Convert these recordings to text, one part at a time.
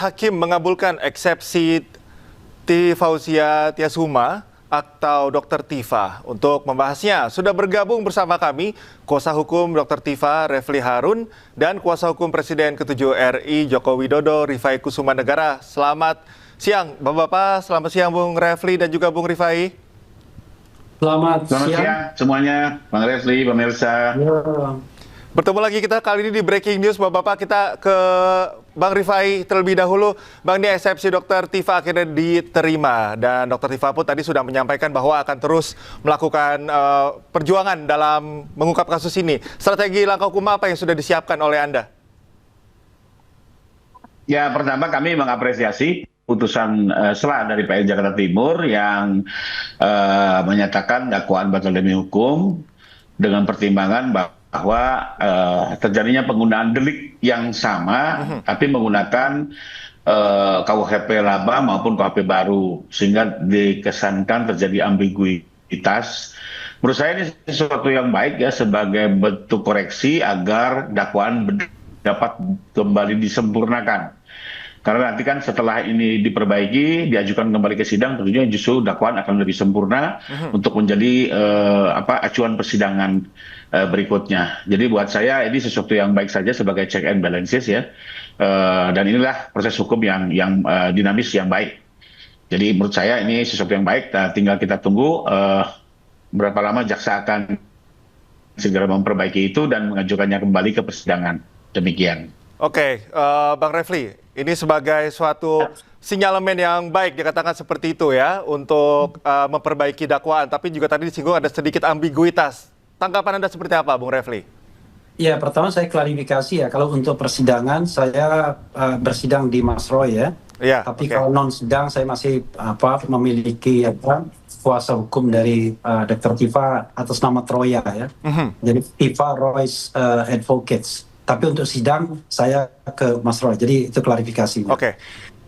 Hakim mengabulkan eksepsi Fauzia Tiasuma atau Dr. Tifa. Untuk membahasnya, sudah bergabung bersama kami kuasa hukum Dr. Tifa, Refli Harun, dan kuasa hukum Presiden ke-7 RI Joko Widodo, Rifai Kusumanegara. Selamat siang, Bapak-Bapak. Selamat siang, Bung Refli dan juga Bung Rifai. Selamat siang semuanya, Bang Refli, pemirsa. Ya. Bertemu lagi kita kali ini di Breaking News, Bapak-Bapak. Kita ke Bang Rifai terlebih dahulu. Bang, ini eksepsi Dr. Tifa akhirnya diterima. Dan Dr. Tifa pun tadi sudah menyampaikan bahwa akan terus melakukan perjuangan dalam mengungkap kasus ini. Strategi langkah hukum apa yang sudah disiapkan oleh Anda? Ya, pertama kami mengapresiasi putusan SELA dari PN Jakarta Timur yang menyatakan dakwaan batal demi hukum dengan pertimbangan bahwa terjadinya penggunaan delik yang sama, tapi menggunakan KUHP lama maupun KUHP baru, sehingga dikesankan terjadi ambiguitas. Menurut saya ini sesuatu yang baik ya, sebagai bentuk koreksi agar dakwaan dapat kembali disempurnakan. Karena nanti kan setelah ini diperbaiki, diajukan kembali ke sidang, tentunya justru dakwaan akan lebih sempurna untuk menjadi acuan persidangan berikutnya. Jadi buat saya ini sesuatu yang baik saja sebagai check and balances ya. Dan inilah proses hukum yang dinamis, yang baik. Jadi menurut saya ini sesuatu yang baik. Tinggal kita tunggu berapa lama jaksa akan segera memperbaiki itu dan mengajukannya kembali ke persidangan. Demikian. Oke, Bang Refli, ini sebagai suatu sinyalemen yang baik dikatakan seperti itu ya untuk memperbaiki dakwaan, tapi juga tadi disinggung ada sedikit ambiguitas. Tanggapan Anda seperti apa, Bung Refli? Ya, pertama saya klarifikasi ya, kalau untuk persidangan saya bersidang di Mas Roy ya. Ya, tapi kalau non sidang saya masih memiliki kuasa hukum dari Dr. Tifa atas nama Troya ya. Jadi Tifa Royce Advocates. Tapi untuk sidang saya ke Mas Roy. Jadi itu klarifikasi. Oke.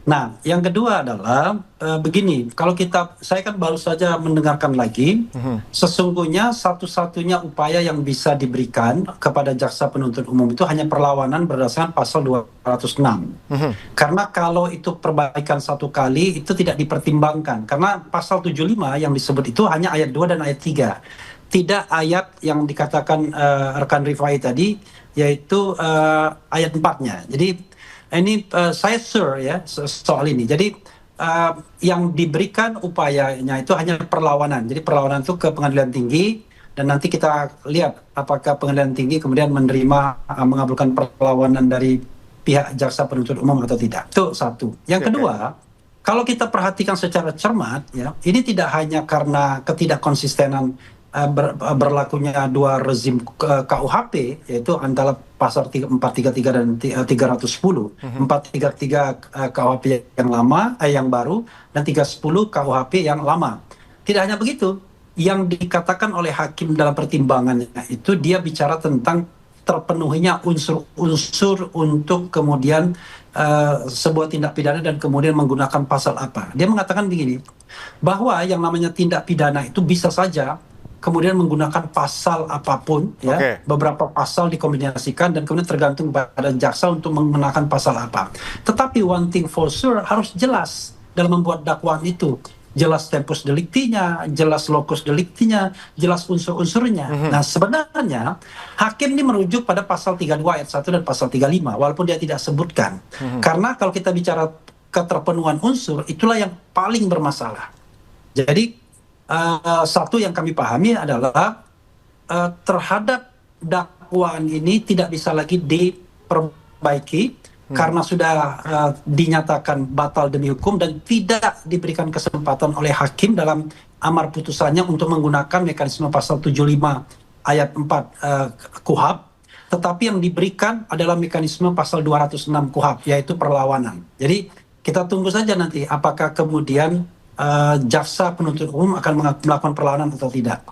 Nah, yang kedua adalah begini, kalau saya kan baru saja mendengarkan lagi, sesungguhnya satu-satunya upaya yang bisa diberikan kepada jaksa penuntut umum itu hanya perlawanan berdasarkan pasal 206. Karena kalau itu perbaikan satu kali itu tidak dipertimbangkan, karena pasal 75 yang disebut itu hanya ayat 2 dan ayat 3. Tidak ayat yang dikatakan rekan Rifai tadi, yaitu ayat 4-nya. Jadi ini saya sure ya soal ini. Jadi yang diberikan upayanya itu hanya perlawanan. Jadi perlawanan itu ke pengadilan tinggi dan nanti kita lihat apakah pengadilan tinggi kemudian menerima mengabulkan perlawanan dari pihak jaksa penuntut umum atau tidak. Itu satu. Yang kedua, kalau kita perhatikan secara cermat ya, ini tidak hanya karena ketidakkonsistenan berlakunya dua rezim KUHP, yaitu antara pasal 433 dan 310. 433 KUHP yang lama, yang baru, dan 310 KUHP yang lama. Tidak hanya begitu, yang dikatakan oleh hakim dalam pertimbangannya itu dia bicara tentang terpenuhinya unsur-unsur untuk kemudian sebuah tindak pidana dan kemudian menggunakan pasal apa. Dia mengatakan begini, bahwa yang namanya tindak pidana itu bisa saja kemudian menggunakan pasal apapun, ya, beberapa pasal dikombinasikan dan kemudian tergantung pada jaksa untuk menggunakan pasal apa. Tetapi one thing for sure harus jelas dalam membuat dakwaan itu. Jelas tempus delictinya, jelas locus delictinya, jelas unsur-unsurnya. Nah sebenarnya hakim ini merujuk pada pasal 32 ayat 1 dan pasal 35, walaupun dia tidak sebutkan. Karena kalau kita bicara keterpenuhan unsur, itulah yang paling bermasalah. Jadi satu yang kami pahami adalah terhadap dakwaan ini tidak bisa lagi diperbaiki karena sudah dinyatakan batal demi hukum dan tidak diberikan kesempatan oleh hakim dalam amar putusannya untuk menggunakan mekanisme pasal 75 ayat 4 KUHP, tetapi yang diberikan adalah mekanisme pasal 206 KUHP, yaitu perlawanan. Jadi kita tunggu saja nanti apakah kemudian jaksa penuntut umum akan melakukan perlawanan atau tidak.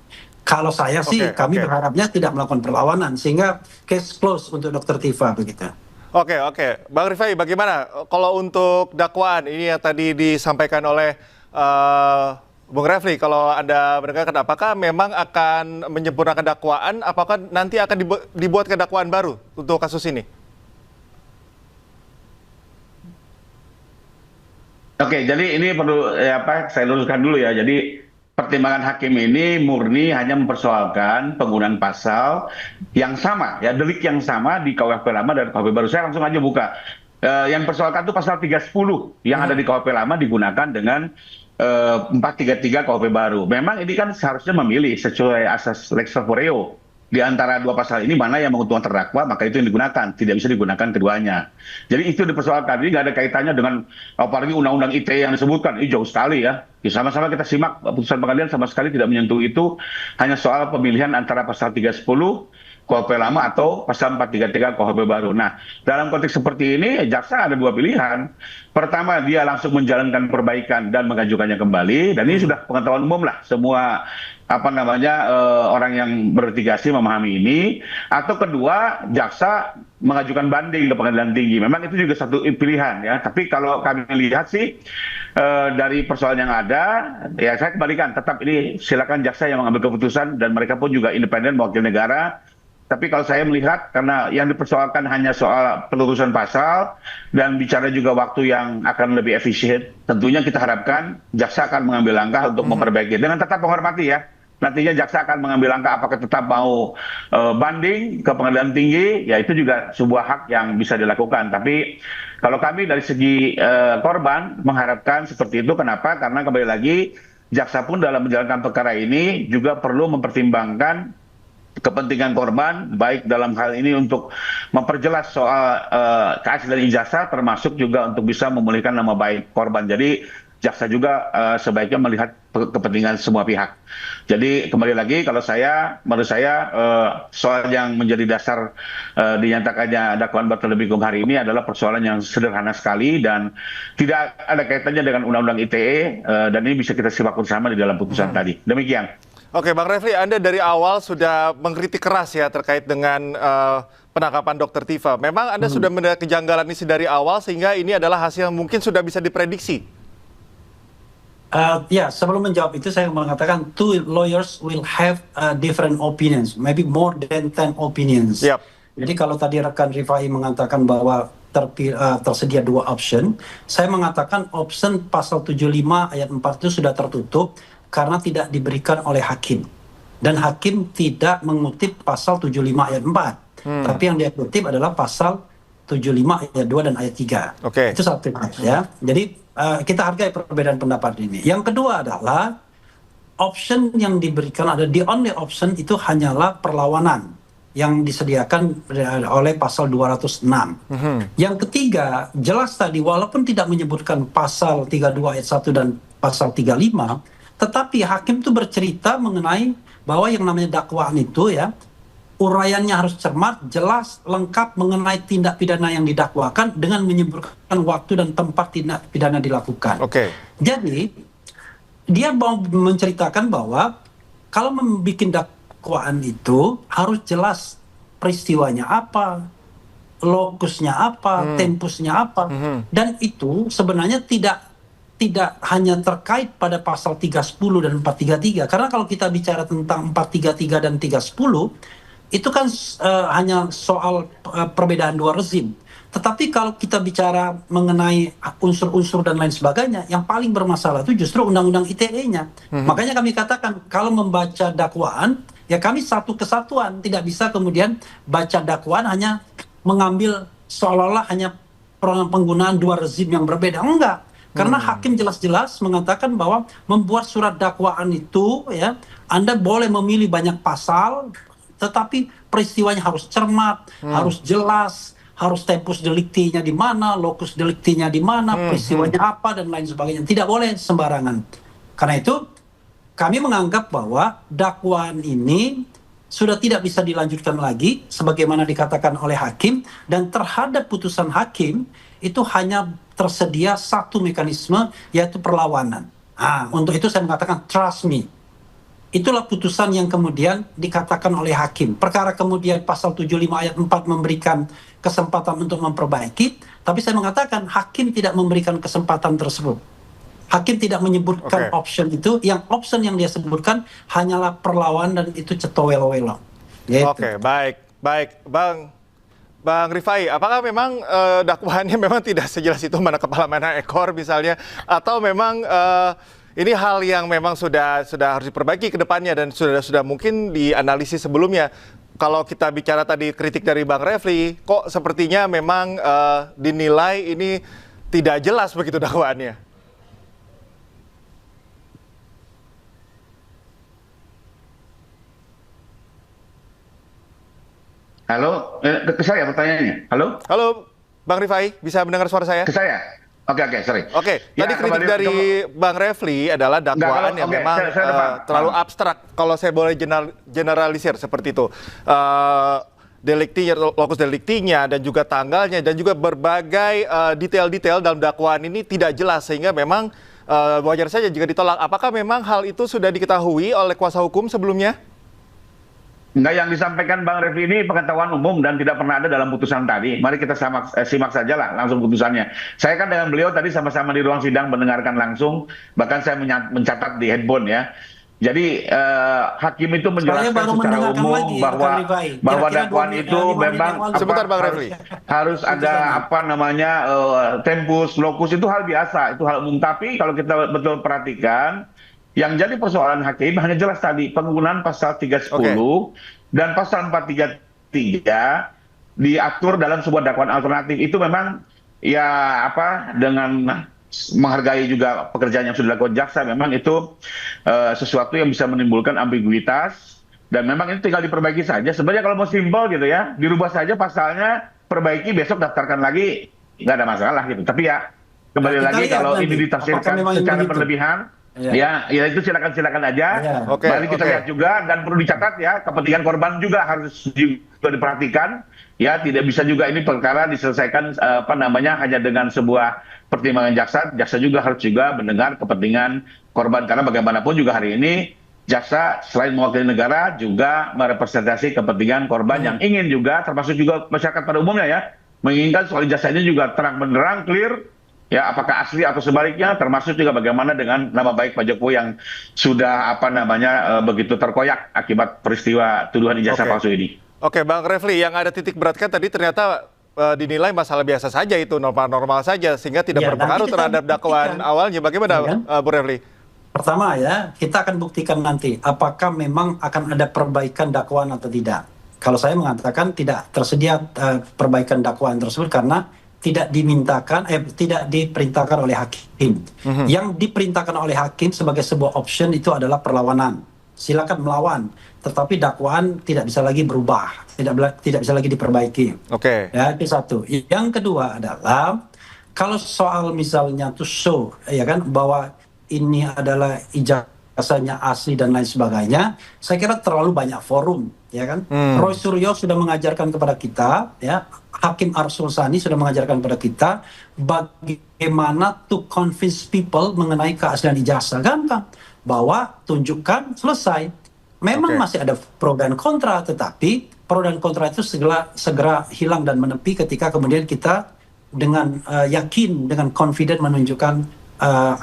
Kalau saya sih, kami berharapnya tidak melakukan perlawanan, sehingga case close untuk Dr. Tifa begitu. Oke. Bang Rifai, bagaimana kalau untuk dakwaan ini yang tadi disampaikan oleh Bung Refli, kalau Anda mendengarkan, apakah memang akan menyempurnakan dakwaan, apakah nanti akan dibuatkan dakwaan baru untuk kasus ini? Oke, jadi ini perlu saya luruskan dulu ya. Jadi pertimbangan hakim ini murni hanya mempersoalkan penggunaan pasal yang sama, ya delik yang sama di KUHP lama dan KUHP baru. Saya langsung aja buka. Yang persoalkan itu pasal 310 yang ada di KUHP lama digunakan dengan 433 KUHP baru. Memang ini kan seharusnya memilih sesuai asas lex favoreo. Di antara dua pasal ini mana yang menguntungkan terdakwa, maka itu yang digunakan. Tidak bisa digunakan keduanya. Jadi itu dipersoalkan. Ini nggak ada kaitannya dengan apalagi undang-undang ITE yang disebutkan. Ini jauh sekali ya. Sama-sama kita simak putusan pengadilan sama sekali tidak menyentuh itu. Hanya soal pemilihan antara pasal 310 KUHP lama atau pasal 433 KUHP baru. Nah, dalam konteks seperti ini, jaksa ada dua pilihan. Pertama, dia langsung menjalankan perbaikan dan mengajukannya kembali. Dan ini sudah pengetahuan umum lah. Semua orang yang berlitigasi memahami ini. Atau kedua, jaksa mengajukan banding ke pengadilan tinggi. Memang itu juga satu pilihan ya. Tapi kalau kami lihat sih dari persoalan yang ada, ya saya kembalikan. Tetap ini silakan jaksa yang mengambil keputusan dan mereka pun juga independen mewakili negara. Tapi kalau saya melihat karena yang dipersoalkan hanya soal pelurusan pasal dan bicara juga waktu yang akan lebih efisien, tentunya kita harapkan jaksa akan mengambil langkah untuk memperbaiki dengan tetap menghormati ya. Nantinya jaksa akan mengambil langkah apakah tetap mau banding ke pengadilan tinggi, ya itu juga sebuah hak yang bisa dilakukan. Tapi kalau kami dari segi korban mengharapkan seperti itu, kenapa? Karena kembali lagi jaksa pun dalam menjalankan perkara ini juga perlu mempertimbangkan kepentingan korban, baik dalam hal ini untuk memperjelas soal keaslian ijazah, termasuk juga untuk bisa memulihkan nama baik korban. Jadi jaksa juga sebaiknya melihat kepentingan semua pihak. Jadi kembali lagi, menurut saya soal yang menjadi dasar dinyatakannya dakwaan Bartolomé Gumul hari ini adalah persoalan yang sederhana sekali dan tidak ada kaitannya dengan Undang-Undang ITE dan ini bisa kita simak bersama di dalam putusan tadi. Demikian. Oke, Bang Refli, Anda dari awal sudah mengkritik keras ya terkait dengan penangkapan Dr. Tifa. Memang Anda sudah melihat kejanggalan ini dari awal sehingga ini adalah hasil yang mungkin sudah bisa diprediksi. Ya, sebelum menjawab itu saya mengatakan two lawyers will have different opinions, maybe more than 10 opinions. Yep. Jadi kalau tadi rekan Rifai mengatakan bahwa tersedia dua option, saya mengatakan option pasal 75 ayat 4 itu sudah tertutup karena tidak diberikan oleh hakim. Dan hakim tidak mengutip pasal 75 ayat 4. Tapi yang dia kutip adalah pasal 75 ayat 2 dan ayat 3. Okay. Itu satu ya. Jadi kita hargai perbedaan pendapat ini. Yang kedua adalah option yang diberikan ada the only option itu hanyalah perlawanan yang disediakan oleh pasal 206. Yang ketiga, jelas tadi walaupun tidak menyebutkan pasal 32 ayat 1 dan pasal 35, tetapi hakim itu bercerita mengenai bahwa yang namanya dakwaan itu ya, uraiannya harus cermat, jelas, lengkap mengenai tindak pidana yang didakwakan dengan menyebutkan waktu dan tempat tindak pidana dilakukan. Oke. Jadi, dia mau menceritakan bahwa kalau membuat dakwaan itu harus jelas peristiwanya apa, lokusnya apa, tempusnya apa, dan itu sebenarnya tidak hanya terkait pada pasal 310 dan 433. Karena kalau kita bicara tentang 433 dan 310, itu kan hanya soal perbedaan dua rezim. Tetapi kalau kita bicara mengenai unsur-unsur dan lain sebagainya, yang paling bermasalah itu justru Undang-Undang ITE-nya. Makanya kami katakan, kalau membaca dakwaan, ya kami satu kesatuan. Tidak bisa kemudian baca dakwaan hanya mengambil seolah-olah hanya penggunaan dua rezim yang berbeda. Enggak. Karena hakim jelas-jelas mengatakan bahwa membuat surat dakwaan itu ya, Anda boleh memilih banyak pasal, tetapi peristiwanya harus cermat, harus jelas, harus tempus delicti-nya di mana, locus delicti-nya di mana, peristiwanya apa dan lain sebagainya. Tidak boleh sembarangan. Karena itu kami menganggap bahwa dakwaan ini sudah tidak bisa dilanjutkan lagi sebagaimana dikatakan oleh hakim, dan terhadap putusan hakim itu hanya tersedia satu mekanisme, yaitu perlawanan. Untuk itu saya mengatakan trust me. Itulah putusan yang kemudian dikatakan oleh hakim. Perkara kemudian pasal 75 ayat 4 memberikan kesempatan untuk memperbaiki, tapi saya mengatakan hakim tidak memberikan kesempatan tersebut. Hakim tidak menyebutkan option itu, yang option yang dia sebutkan hanyalah perlawanan dan itu cetowelo-welo. Oke, baik. Bang Bang Rifai, apakah memang dakwaannya memang tidak sejelas itu mana kepala mana ekor misalnya, atau memang ini hal yang memang sudah harus diperbaiki ke depannya dan sudah mungkin dianalisis sebelumnya? Kalau kita bicara tadi kritik dari Bang Refli, kok sepertinya memang dinilai ini tidak jelas begitu dakwaannya? Halo, ke saya pertanyaannya. Halo? Halo, Bang Rifai, bisa mendengar suara saya? Ke saya? Oke, sorry. Oke, tadi kritik dari Bang Refli adalah dakwaan yang memang terlalu abstrak. Kalau saya boleh generalisir seperti itu. Deliktinya, lokus deliktinya, dan juga tanggalnya, dan juga berbagai detail-detail dalam dakwaan ini tidak jelas. Sehingga memang wajar saja jika ditolak. Apakah memang hal itu sudah diketahui oleh kuasa hukum sebelumnya? Enggak, yang disampaikan Bang Refli ini pengetahuan umum dan tidak pernah ada dalam putusan tadi. Mari kita simak saja lah langsung putusannya. Saya kan dengan beliau tadi sama-sama di ruang sidang mendengarkan langsung, bahkan saya mencatat di handphone ya. Jadi hakim itu menjelaskan secara umum bahwa dakwaan itu memang sebentar Bang Refli, harus ada tempus, lokus, itu hal biasa, itu hal umum. Tapi kalau kita betul perhatikan, yang jadi persoalan hakim hanya jelas tadi penggunaan pasal 310 dan pasal 433 diatur dalam sebuah dakwaan alternatif. Itu memang dengan menghargai juga pekerjaan yang sudah dilakukan jaksa, memang itu sesuatu yang bisa menimbulkan ambiguitas dan memang itu tinggal diperbaiki saja. Sebenarnya kalau mau simpel gitu ya, dirubah saja pasalnya, perbaiki, besok daftarkan lagi, nggak ada masalah gitu. Tapi ya kembali lagi kalau ini ditafsirkan secara berlebihan, ya itu silakan aja. Mari kita lihat juga, dan perlu dicatat ya, kepentingan korban juga harus juga diperhatikan. Ya, tidak bisa juga ini perkara diselesaikan hanya dengan sebuah pertimbangan jaksa. Jaksa juga harus juga mendengar kepentingan korban, karena bagaimanapun juga hari ini jaksa selain mewakili negara juga merepresentasi kepentingan korban yang ingin juga, termasuk juga masyarakat pada umumnya ya, menginginkan soal ijazah ini juga terang benderang, clear. Ya, apakah asli atau sebaliknya, termasuk juga bagaimana dengan nama baik Pak Jokowi yang sudah begitu terkoyak akibat peristiwa tuduhan ijazah palsu ini. Oke, Bang Refli, yang ada titik beratkan tadi ternyata dinilai masalah biasa saja, itu normal saja, sehingga tidak berpengaruh terhadap dakwaan awalnya. Bagaimana, Bu Refli? Pertama ya, kita akan buktikan nanti apakah memang akan ada perbaikan dakwaan atau tidak. Kalau saya mengatakan tidak tersedia perbaikan dakwaan tersebut karena tidak diperintahkan oleh hakim. Yang diperintahkan oleh hakim sebagai sebuah option itu adalah perlawanan. Silakan melawan, tetapi dakwaan tidak bisa lagi berubah, tidak bisa lagi diperbaiki. Ya, itu satu. Yang kedua adalah kalau soal misalnya to show ya kan bahwa ini adalah ijazahnya asli dan lain sebagainya, saya kira terlalu banyak forum, ya kan? Roy Suryo sudah mengajarkan kepada kita, ya, Hakim Arsul Sani sudah mengajarkan kepada kita bagaimana to convince people mengenai keaslian ijazah. Gampang, bahwa tunjukkan, selesai. Memang masih ada pro dan kontra, tetapi pro dan kontra itu segera hilang dan menepi ketika kemudian kita dengan yakin, dengan confident menunjukkan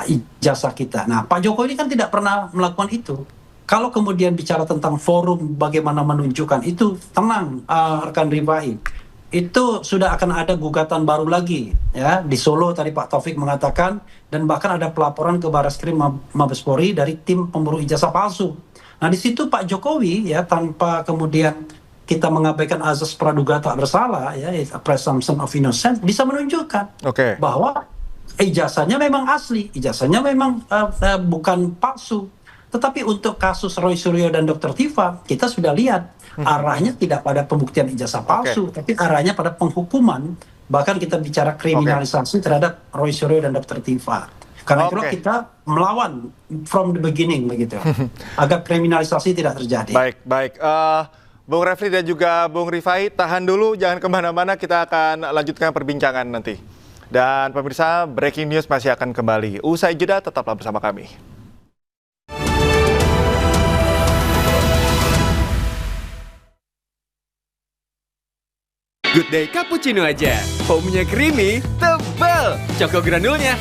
ijazah kita. Nah, Pak Jokowi ini kan tidak pernah melakukan itu. Kalau kemudian bicara tentang forum bagaimana menunjukkan itu, tenang rekan Rifai, itu sudah akan ada gugatan baru lagi ya di Solo tadi Pak Taufik mengatakan, dan bahkan ada pelaporan ke Barreskrim Mabes Polri dari tim pemburu ijazah palsu. Nah, di situ Pak Jokowi ya, tanpa kemudian kita mengabaikan azas praduga tak bersalah ya, presumption of innocence, bisa menunjukkan bahwa ijazahnya memang asli, ijazahnya memang bukan palsu. Tetapi untuk kasus Roy Suryo dan Dr. Tifa, kita sudah lihat arahnya tidak pada pembuktian ijazah palsu, tapi arahnya pada penghukuman. Bahkan kita bicara kriminalisasi terhadap Roy Suryo dan Dr. Tifa. Karena itu kita melawan from the beginning begitu, agar kriminalisasi tidak terjadi. Baik. Bung Refli dan juga Bung Rifai, tahan dulu, jangan kemana-mana, kita akan lanjutkan perbincangan nanti. Dan pemirsa, breaking news masih akan kembali. Usai jeda, tetaplah bersama kami. Good Day Cappuccino aja. Foamnya creamy, tebal. Choco granulnya